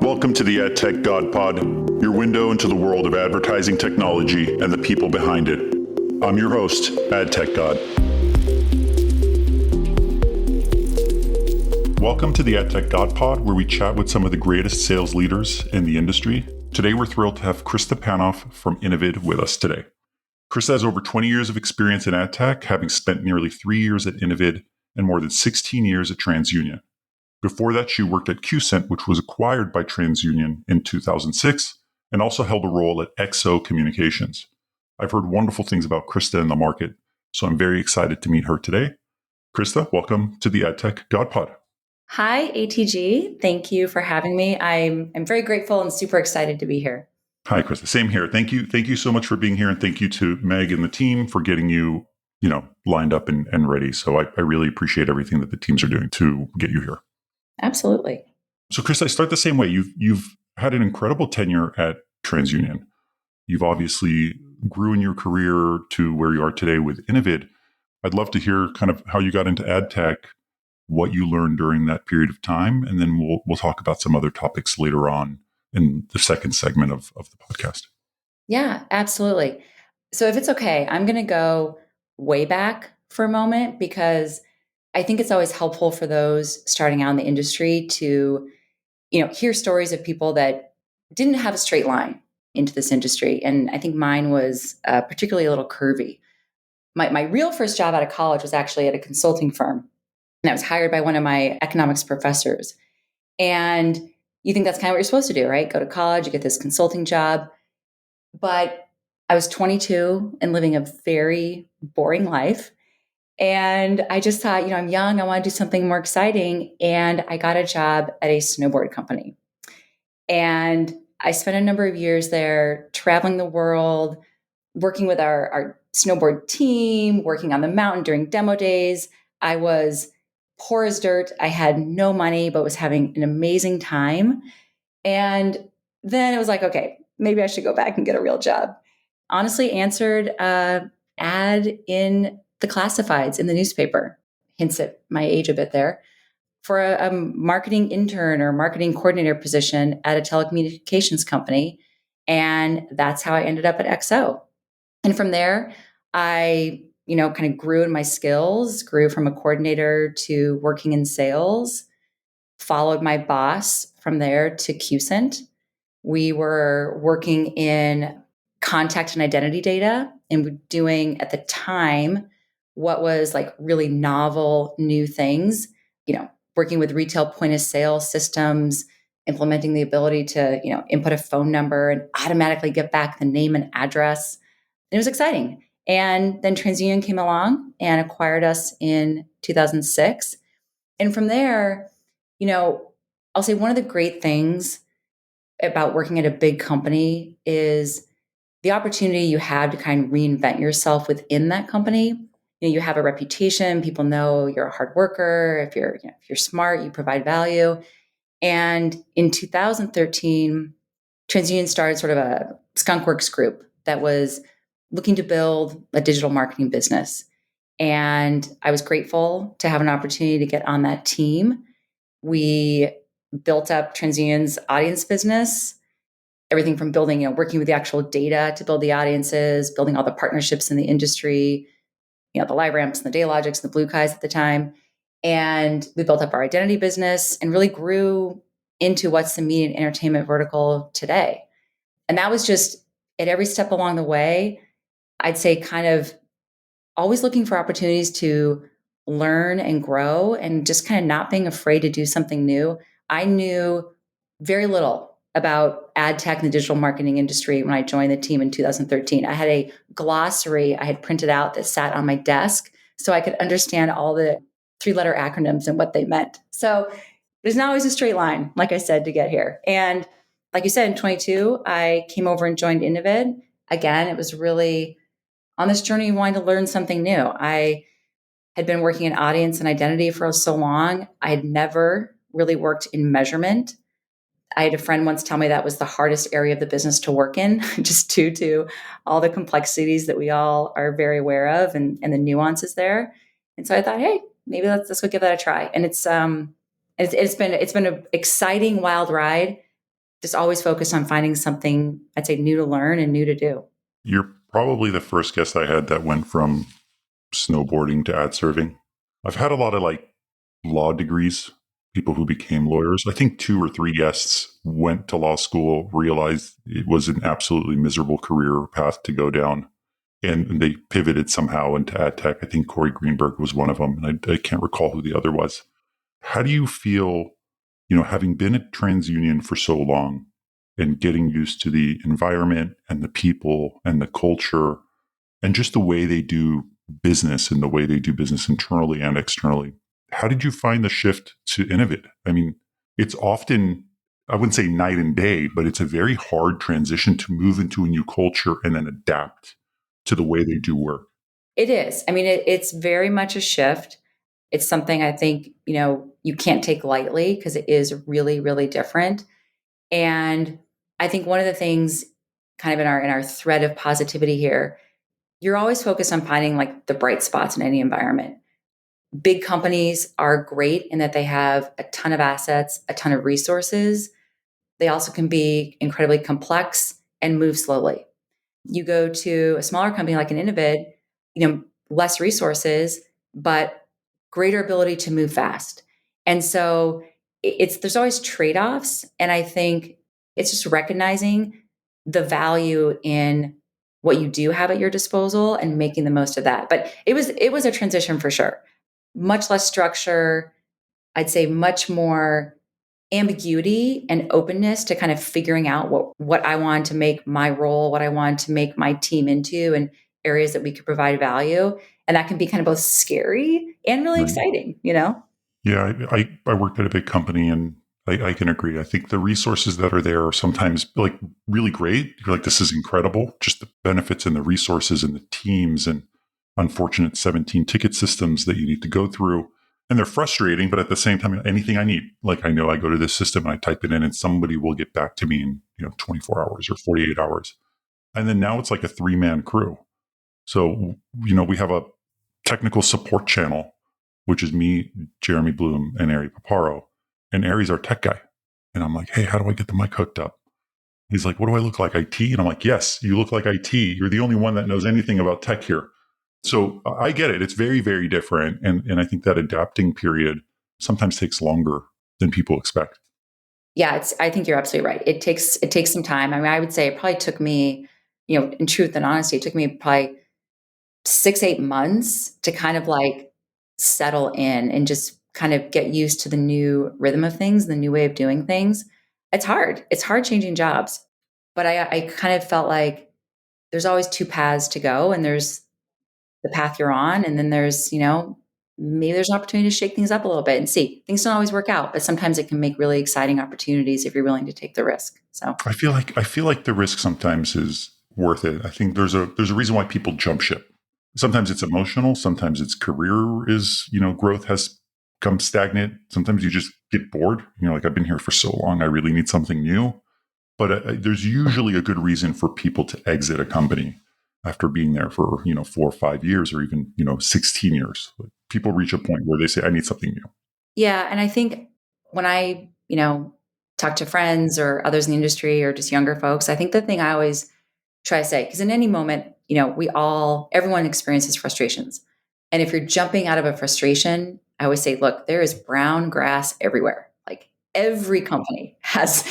welcome to the AdTechGod Pod, your window into the world of advertising technology and the people behind it. I'm your host, AdTechGod. Welcome to the AdTechGod Pod, where we chat with some of the greatest sales leaders in the industry. Today, we're thrilled to have Krista Panoff from Innovid with us today. Krista has over 20 years of experience in AdTech, having spent nearly 3 years at Innovid and more than 16 years at TransUnion. Before that, she worked at QCent, which was acquired by TransUnion in 2006, and also held a role at XO Communications. I've heard wonderful things about Krista in the market, so I'm very excited to meet her today. Krista, welcome to the AdTechGod Pod. Hi, ATG. Thank you for having me. I'm very grateful and super excited to be here. Hi, Krista. Same here. Thank you so much for being here, and thank you to Meg and the team for getting you lined up and ready. So I really appreciate everything that the teams are doing to get you here. Absolutely. So, Krista, I start the same way. You've had an incredible tenure at TransUnion. You've obviously grew in your career to where you are today with Innovid. I'd love to hear kind of how you got into AdTech, what you learned during that period of time, and then we'll talk about some other topics later on in the second segment of the podcast. Yeah, absolutely. So if it's okay, I'm going to go way back for a moment because I think it's always helpful for those starting out in the industry to, hear stories of people that didn't have a straight line into this industry. And I think mine was particularly a little curvy. My real first job out of college was actually at a consulting firm. And I was hired by one of my economics professors. And you think that's kind of what you're supposed to do, right? Go to college, you get this consulting job. But I was 22 and living a very boring life. And I just thought, I'm young, I want to do something more exciting. And I got a job at a snowboard company. And I spent a number of years there traveling the world, working with our snowboard team, working on the mountain during demo days. I was poor as dirt. I had no money, but was having an amazing time. And then it was like, okay, maybe I should go back and get a real job. Honestly, answered an ad in the classifieds in the newspaper. Hints at my age a bit there. For a marketing intern or marketing coordinator position at a telecommunications company. And that's how I ended up at XO. And from there, I kind of grew in my skills, grew from a coordinator to working in sales, followed my boss from there to QCent. We were working in contact and identity data and doing at the time what was like really novel new things, working with retail point of sale systems, implementing the ability to, input a phone number and automatically get back the name and address. And it was exciting. And then TransUnion came along and acquired us in 2006. And from there, I'll say one of the great things about working at a big company is the opportunity you have to kind of reinvent yourself within that company. You have a reputation. People know you're a hard worker. If you're smart, you provide value. And in 2013, TransUnion started sort of a skunkworks group that was looking to build a digital marketing business. And I was grateful to have an opportunity to get on that team. We built up TransUnion's audience business, everything from building, working with the actual data to build the audiences, building all the partnerships in the industry, the LiveRamps and the Daylogics and the BlueKais at the time. And we built up our identity business and really grew into what's the media and entertainment vertical today. And that was just at every step along the way, I'd say kind of always looking for opportunities to learn and grow and just kind of not being afraid to do something new. I knew very little about ad tech and the digital marketing industry when I joined the team in 2013. I had a glossary I had printed out that sat on my desk so I could understand all the 3-letter acronyms and what they meant. So there's not always a straight line, like I said, to get here. And like you said, in 22, I came over and joined Innovid. Again, it was really on this journey of wanting to learn something new. I had been working in audience and identity for so long. I had never really worked in measurement. I had a friend once tell me that was the hardest area of the business to work in, just due to all the complexities that we all are very aware of and the nuances there. And so I thought, hey, maybe let's go give that a try. And it's been an exciting, wild ride. just always focused on finding something, I'd say, new to learn and new to do. You're probably the first guest I had that went from snowboarding to ad serving. I've had a lot of like law degrees, people who became lawyers. I think 2 or 3 guests went to law school, realized it was an absolutely miserable career path to go down, and they pivoted somehow into ad tech. I think Corey Greenberg was one of them, and I can't recall who the other was. How do you feel, having been at TransUnion for so long and getting used to the environment and the people and the culture and just the way they do business and the way they do business internally and externally? How did you find the shift to Innovid? I mean, it's often, I wouldn't say night and day, but it's a very hard transition to move into a new culture and then adapt to the way they do work. It is. I mean, it's very much a shift. It's something I think, you can't take lightly because it is really, really different. And I think one of the things kind of in our thread of positivity here, you're always focused on finding like the bright spots in any environment. Big companies are great in that they have a ton of assets, a ton of resources. They also can be incredibly complex and move slowly. You go to a smaller company like an Innovid, less resources, but greater ability to move fast. And so there's always trade-offs. And I think it's just recognizing the value in what you do have at your disposal and making the most of that. But it was a transition for sure. Much less structure, I'd say much more ambiguity and openness to kind of figuring out what I want to make my role, what I want to make my team into, and areas that we could provide value. And that can be kind of both scary and really Right. exciting. Yeah, I worked at a big company, and I can agree. I think the resources that are there are sometimes like really great. You're like, this is incredible. Just the benefits and the resources and the teams and unfortunate 17 ticket systems that you need to go through. And they're frustrating, but at the same time, anything I need, like I know I go to this system and I type it in and somebody will get back to me in, 24 hours or 48 hours. And then now it's like a 3-man crew. So, we have a technical support channel, which is me, Jeremy Bloom, and Ari Paparo. And Ari's our tech guy. And I'm like, hey, how do I get the mic hooked up? He's like, what do I look like, IT? And I'm like, yes, you look like IT. You're the only one that knows anything about tech here. So I get it. It's very, very different. And I think that adapting period sometimes takes longer than people expect. Yeah, I think you're absolutely right. It takes some time. I mean, I would say it probably took me, in truth and honesty, it took me probably 6, 8 months to kind of like settle in and just kind of get used to the new rhythm of things, the new way of doing things. It's hard. It's hard changing jobs. But I kind of felt like there's always 2 paths to go, and there's the path you're on, and then there's, maybe there's an opportunity to shake things up a little bit and see. Things don't always work out, but sometimes it can make really exciting opportunities if you're willing to take the risk. So I feel like the risk sometimes is worth it. I think there's a reason why people jump ship. Sometimes it's emotional, sometimes it's career is, growth has come stagnant. Sometimes you just get bored. Like I've been here for so long, I really need something new. But there's usually a good reason for people to exit a company after being there for 4 or 5 years or even 16 years. People reach a point where they say, I need something new. yeah, and I think when I, talk to friends or others in the industry or just younger folks, I think the thing I always try to say, because in any moment, everyone experiences frustrations. And if you're jumping out of a frustration, I always say, look, there is brown grass everywhere. Like every company has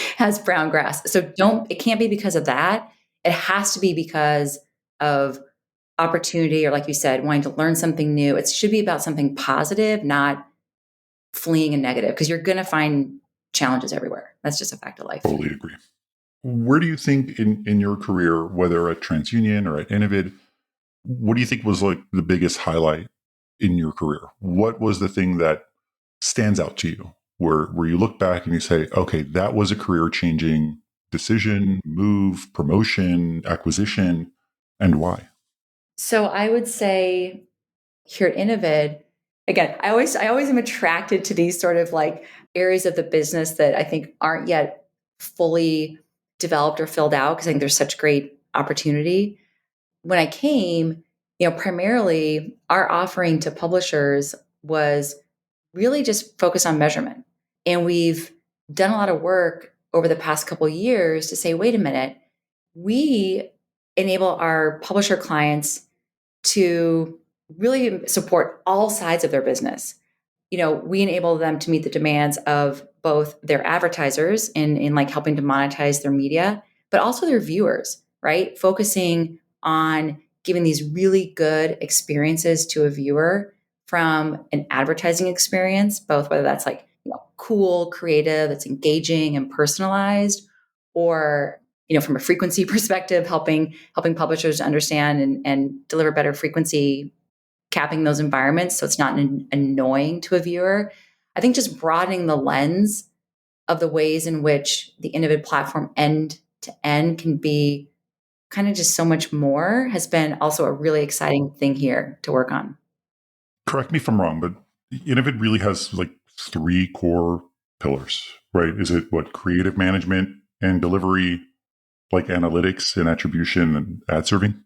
brown grass. So it can't be because of that. It has to be because of opportunity, or like you said, wanting to learn something new. It should be about something positive, not fleeing a negative, because you're going to find challenges everywhere. That's just a fact of life. Totally agree. Where do you think in your career, whether at TransUnion or at Innovid, what do you think was like the biggest highlight in your career? What was the thing that stands out to you where you look back and you say, okay, that was a career changing decision, move, promotion, acquisition, and why? So I would say here at Innovid, again, I always am attracted to these sort of like areas of the business that I think aren't yet fully developed or filled out, because I think there's such great opportunity. When I came, primarily our offering to publishers was really just focused on measurement. And we've done a lot of work over the past couple of years to say, wait a minute, we enable our publisher clients to really support all sides of their business. We enable them to meet the demands of both their advertisers in like helping to monetize their media, but also their viewers, right? Focusing on giving these really good experiences to a viewer from an advertising experience, both whether that's like, cool, creative, that's engaging and personalized, or from a frequency perspective, helping publishers understand and deliver better frequency, capping those environments so it's not annoying to a viewer. I think just broadening the lens of the ways in which the Innovid platform end to end can be kind of just so much more has been also a really exciting thing here to work on. Correct me if I'm wrong, but Innovid really has like three core pillars, right? Is it creative management and delivery, like analytics and attribution and ad serving?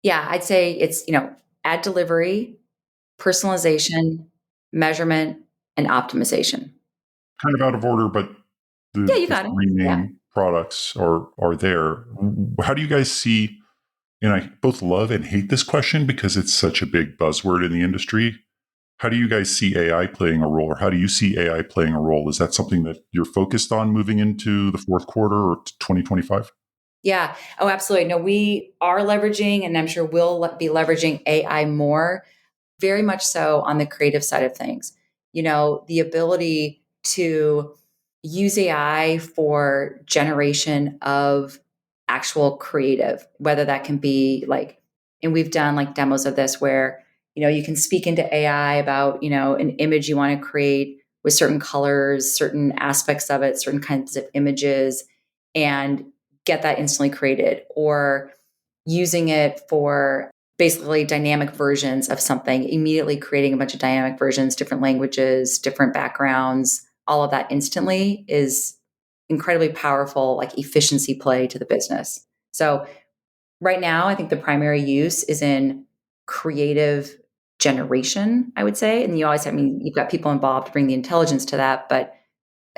Yeah, I'd say it's, ad delivery, personalization, measurement, and optimization. Kind of out of order, but Yeah, you the got it. three Yeah. main products are there. How do you guys see? And I both love and hate this question because it's such a big buzzword in the industry. How do you guys see AI playing a role, or how do you see AI playing a role? Is that something that you're focused on moving into the fourth quarter or 2025? Yeah. Oh, absolutely. No, we are leveraging, and I'm sure we'll be leveraging AI more, very much so on the creative side of things. The ability to use AI for generation of actual creative, whether that can be like, and we've done like demos of this where, you can speak into AI about, an image you want to create with certain colors, certain aspects of it, certain kinds of images, and get that instantly created, or using it for basically dynamic versions of something, immediately creating a bunch of dynamic versions, different languages, different backgrounds, all of that instantly is incredibly powerful, like efficiency play to the business. So right now, I think the primary use is in creative generation, I would say. And you always have, you've got people involved to bring the intelligence to that, but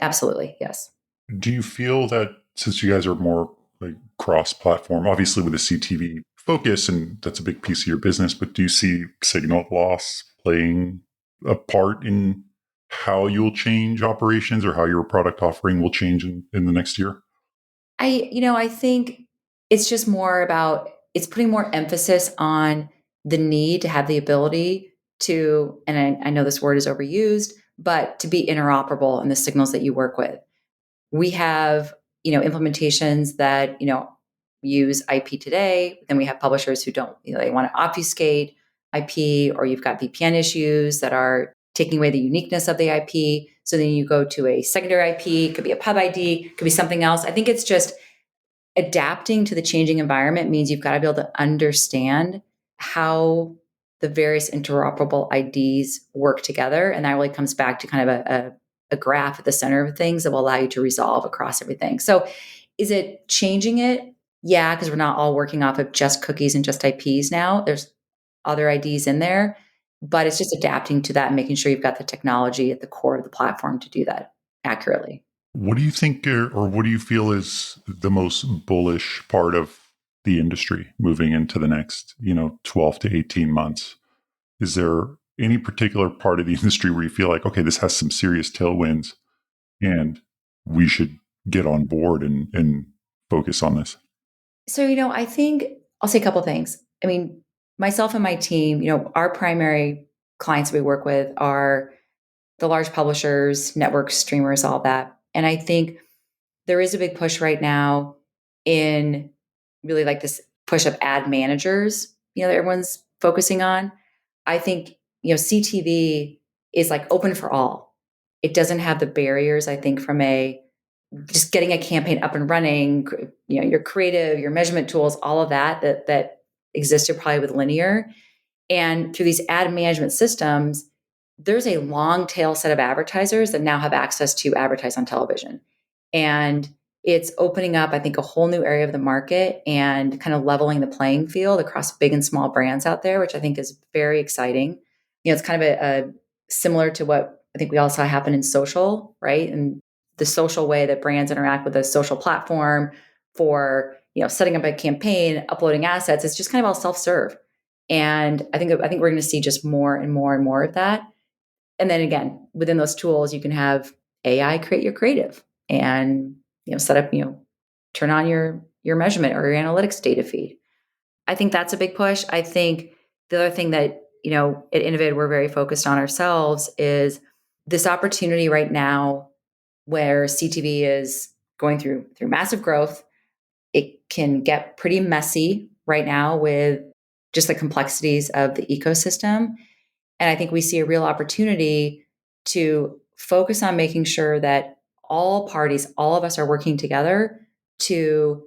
absolutely, yes. Do you feel that since you guys are more like cross-platform, obviously with the CTV focus, and that's a big piece of your business, but do you see signal loss playing a part in how you'll change operations or how your product offering will change in the next year? I think it's just more about it's putting more emphasis on the need to have the ability to, and I know this word is overused, but to be interoperable in the signals that you work with. We have, implementations that, use IP today. Then we have publishers who don't, they want to obfuscate IP, or you've got VPN issues that are taking away the uniqueness of the IP. So then you go to a secondary IP, could be a pub ID, could be something else. I think it's just adapting to the changing environment means you've got to be able to understand how the various interoperable IDs work together. And that really comes back to kind of a graph at the center of things that will allow you to resolve across everything. So is it changing it? Yeah, because we're not all working off of just cookies and just IPs now. There's other IDs in there, but it's just adapting to that and making sure you've got the technology at the core of the platform to do that accurately. What do you think, or what do you feel is the most bullish part of the industry moving into the next, 12 to 18 months? Is there any particular part of the industry where you feel like, okay, this has some serious tailwinds and we should get on board and focus on this? So, I think I'll say a couple things. Myself and my team, our primary clients we work with are the large publishers, networks, streamers, all that. And I think there is a big push right now in really like this push of ad managers, that everyone's focusing on. I think, CTV is like open for all. It doesn't have the barriers, I think, from a just getting a campaign up and running, your creative, your measurement tools, all of that existed probably with linear. And through these ad management systems, there's a long tail set of advertisers that now have access to advertise on television. And it's opening up, I think, a whole new area of the market and kind of leveling the playing field across big and small brands out there, which I think is very exciting. It's kind of a similar to what I think we all saw happen in social, right? And the social way that brands interact with a social platform, for setting up a campaign, uploading assets. It's just kind of all self-serve. And I think we're going to see just more and more and more of that. And then again, within those tools, you can have AI create your creative and set up, turn on your measurement or your analytics data feed. I think that's a big push. I think the other thing that at Innovid we're very focused on ourselves is this opportunity right now where CTV is going through massive growth. It can get pretty messy right now with just the complexities of the ecosystem. And I think we see a real opportunity to focus on making sure that all parties, all of us are working together to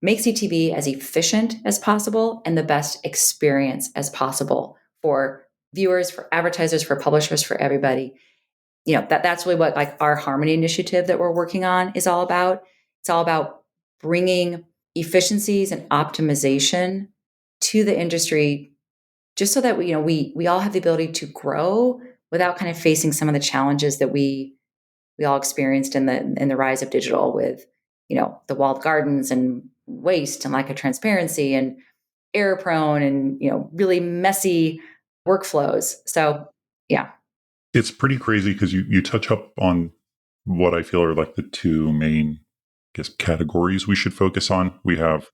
make CTV as efficient as possible and the best experience as possible for viewers, for advertisers, for publishers, for everybody. That's really what like our Harmony initiative that we're working on is all about. It's all about bringing efficiencies and optimization to the industry, just so that we all have the ability to grow without kind of facing some of the challenges that we all experienced in the rise of digital with the walled gardens and waste and lack of transparency and error prone and really messy workflows. So yeah. It's pretty crazy because you touch up on what I feel are like the two main, I guess, categories we should focus on. We have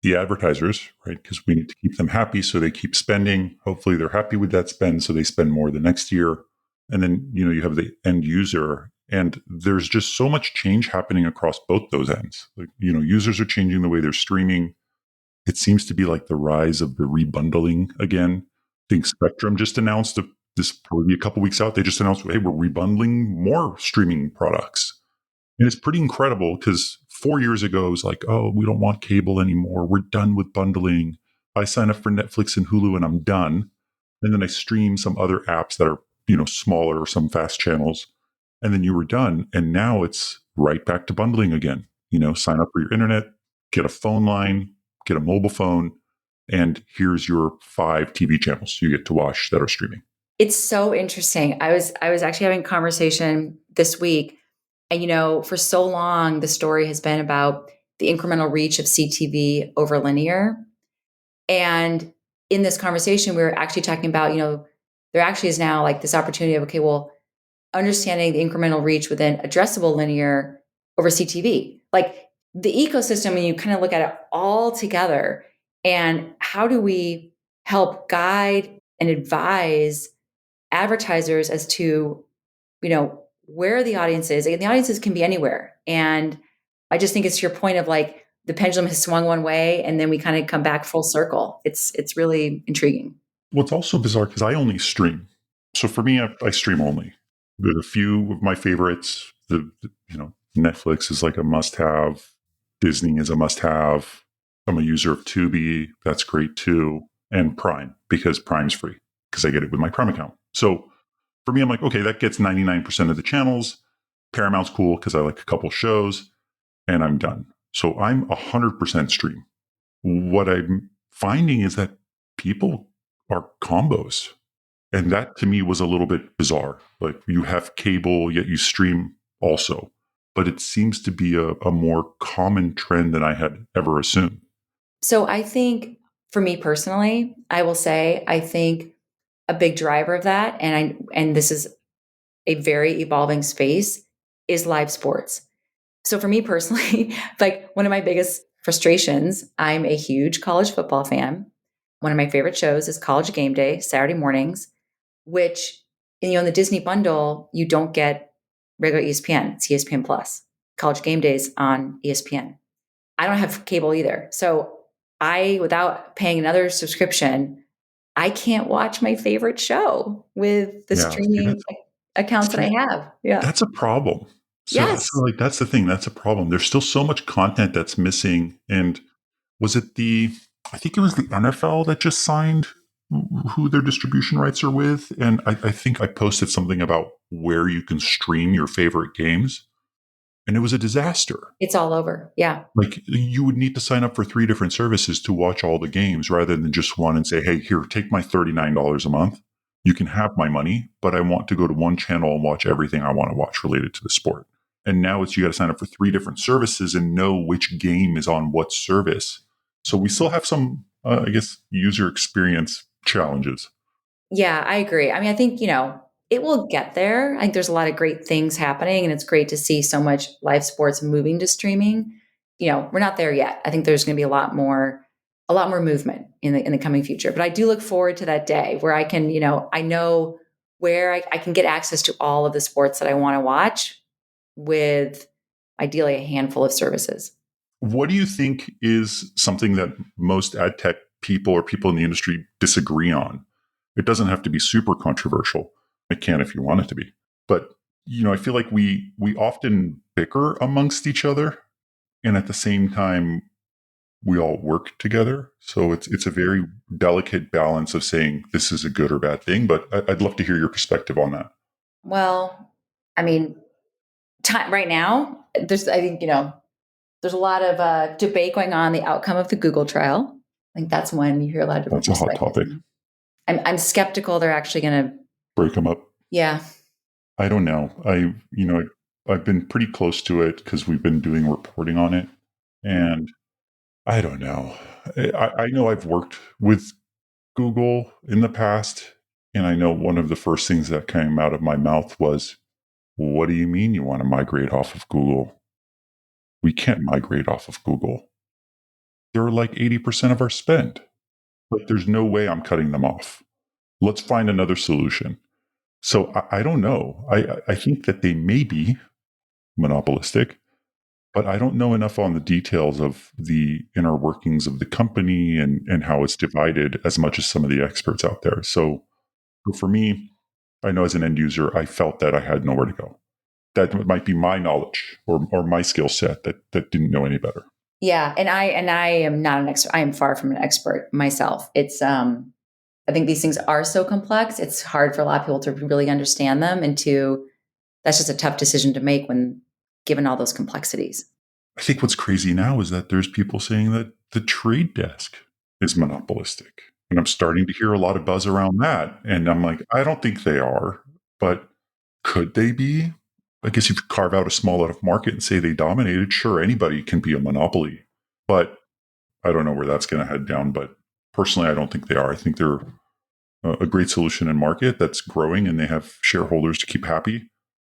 the advertisers, right? Because we need to keep them happy so they keep spending. Hopefully they're happy with that spend so they spend more the next year. And then, you have the end user. And there's just so much change happening across both those ends. Like, users are changing the way they're streaming. It seems to be like the rise of the rebundling again. I think Spectrum just announced this probably a couple weeks out. They just announced, hey, we're rebundling more streaming products. And it's pretty incredible because 4 years ago, it was like, oh, we don't want cable anymore. We're done with bundling. I sign up for Netflix and Hulu and I'm done. And then I stream some other apps that are, smaller or some fast channels. And then you were done. And now it's right back to bundling again. Sign up for your internet, get a phone line, get a mobile phone, and here's your 5 TV channels you get to watch that are streaming. It's so interesting. I was actually having a conversation this week. And, for so long, the story has been about the incremental reach of CTV over linear. And in this conversation, we were actually talking about, there actually is now like this opportunity of, okay, well, understanding the incremental reach within addressable linear over CTV. Like the ecosystem, when you kind of look at it all together, and how do we help guide and advise advertisers as to, where the audience is. And the audiences can be anywhere. And I just think it's your point of like the pendulum has swung one way and then we kind of come back full circle. It's really intriguing. What's also bizarre because I only stream. So for me, I stream only. There's a few of my favorites. Netflix is like a must-have. Disney is a must-have. I'm a user of Tubi. That's great too. And Prime, because Prime's free because I get it with my Prime account. So for me, I'm like, okay, that gets 99% of the channels. Paramount's cool because I like a couple shows and I'm done. So I'm 100% stream. What I'm finding is that people are combos. And that to me was a little bit bizarre. Like you have cable, yet you stream also. But it seems to be a more common trend than I had ever assumed. So I think for me personally, I will say, I think a big driver of that, and this is a very evolving space, is live sports. So for me personally, like one of my biggest frustrations, I'm a huge college football fan. One of my favorite shows is College Game Day, Saturday mornings, which, in the Disney bundle, you don't get regular ESPN. It's ESPN Plus. College Game Days on ESPN. I don't have cable either. So without paying another subscription, I can't watch my favorite show with the streaming accounts that I have. Yeah. That's a problem. Yes. So like that's the thing. That's a problem. There's still so much content that's missing. And was it I think it was the NFL that just signed who their distribution rights are with. And I think I posted something about where you can stream your favorite games. And it was a disaster. It's all over. Yeah. Like you would need to sign up for 3 different services to watch all the games rather than just one and say, hey, here, take my $39 a month. You can have my money, but I want to go to one channel and watch everything I want to watch related to the sport. And now it's you got to sign up for 3 different services and know which game is on what service. So we still have some, user experience challenges. Yeah, I agree. I mean, I think, it will get there. I think there's a lot of great things happening, and it's great to see so much live sports moving to streaming. We're not there yet. I think there's going to be a lot more movement in the coming future. But I do look forward to that day where I can, I know where I can get access to all of the sports that I want to watch with ideally a handful of services. What do you think is something that most ad tech people or people in the industry disagree on? It doesn't have to be super controversial. It can if you want it to be. But, I feel like we often bicker amongst each other. And at the same time, we all work together. So it's a very delicate balance of saying this is a good or bad thing. But I'd love to hear your perspective on that. Well, I mean, right now, there's a lot of debate going on the outcome of the Google trial. I think that's one you hear a lot of different That's a hot topic. I'm skeptical they're actually going to break them up. Yeah. I don't know. I've been pretty close to it because we've been doing reporting on it. And I don't know. I know I've worked with Google in the past. And I know one of the first things that came out of my mouth was, what do you mean you want to migrate off of Google? We can't migrate off of Google. They're like 80% of our spend. Like, there's no way I'm cutting them off. Let's find another solution. So I don't know. I think that they may be monopolistic, but I don't know enough on the details of the inner workings of the company and how it's divided as much as some of the experts out there. So for me, I know as an end user, I felt that I had nowhere to go. That might be my knowledge or my skill set that didn't know any better. Yeah. And I am not an expert. I am far from an expert myself. It's, I think these things are so complex. It's hard for a lot of people to really understand them. And that's just a tough decision to make when given all those complexities. I think what's crazy now is that there's people saying that the trade desk is monopolistic. And I'm starting to hear a lot of buzz around that. And I'm like, I don't think they are, but could they be? I guess you could carve out a small enough market and say they dominated. Sure, anybody can be a monopoly, but I don't know where that's going to head down. But personally, I don't think they are. I think they're a great solution in market that's growing and they have shareholders to keep happy.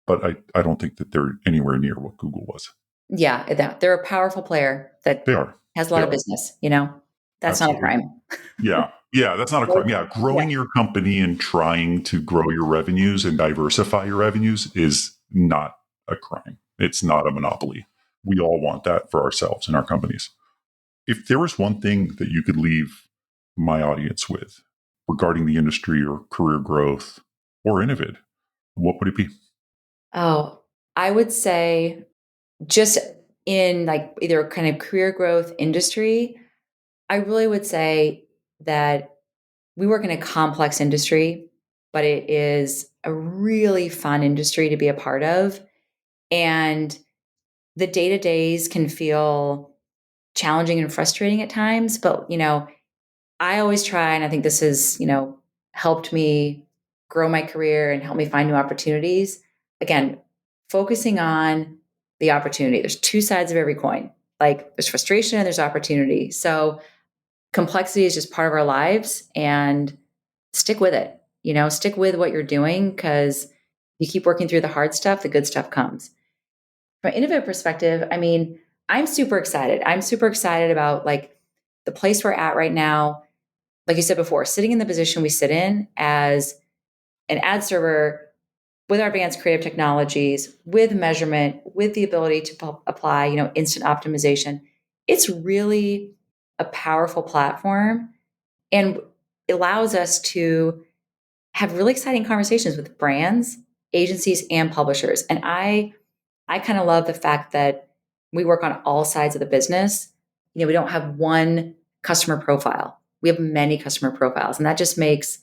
But I don't think that they're anywhere near what Google was. Yeah, they're a powerful player that has a lot of business. That's Absolutely. Not a crime. Yeah, that's not a crime. Yeah, growing your company and trying to grow your revenues and diversify your revenues is not a crime. It's not a monopoly. We all want that for ourselves and our companies. If there was one thing that you could leave my audience with regarding the industry or career growth or Innovid, what would it be? Oh, I would say just in like either kind of career growth industry, I really would say that we work in a complex industry, but it is a really fun industry to be a part of. And the day-to-days can feel challenging and frustrating at times, but I always try, and I think this has, helped me grow my career and help me find new opportunities. Again, focusing on the opportunity. There's 2 sides of every coin. Like there's frustration and there's opportunity. So complexity is just part of our lives, and stick with it. Stick with what you're doing, because you keep working through the hard stuff, the good stuff comes. From an Innovid perspective, I mean, I'm super excited. I'm super excited about like the place we're at right now. Like you said before, sitting in the position we sit in as an ad server with our advanced creative technologies, with measurement, with the ability to apply, instant optimization. It's really a powerful platform, and it allows us to have really exciting conversations with brands, agencies, and publishers. And I kind of love the fact that we work on all sides of the business. We don't have one customer profile. We have many customer profiles, and that just makes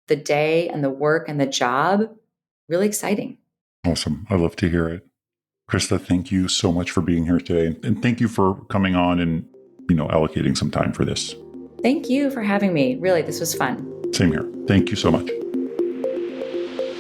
the day and the work and the job really exciting. Awesome. I love to hear it. Krista, thank you so much for being here today. And thank you for coming on and, allocating some time for this. Thank you for having me. Really, this was fun. Same here. Thank you so much.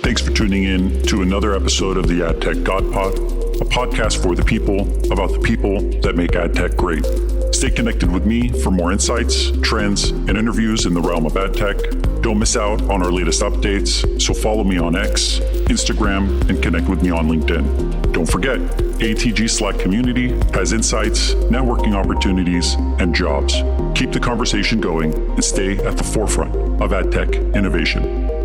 Thanks for tuning in to another episode of the AdTechGod Pod. a podcast for the people, about the people that make AdTech great. Stay connected with me for more insights, trends, and interviews in the realm of AdTech. Don't miss out on our latest updates, so follow me on X, Instagram, and connect with me on LinkedIn. Don't forget, ATG Slack community has insights, networking opportunities, and jobs. Keep the conversation going and stay at the forefront of AdTech innovation.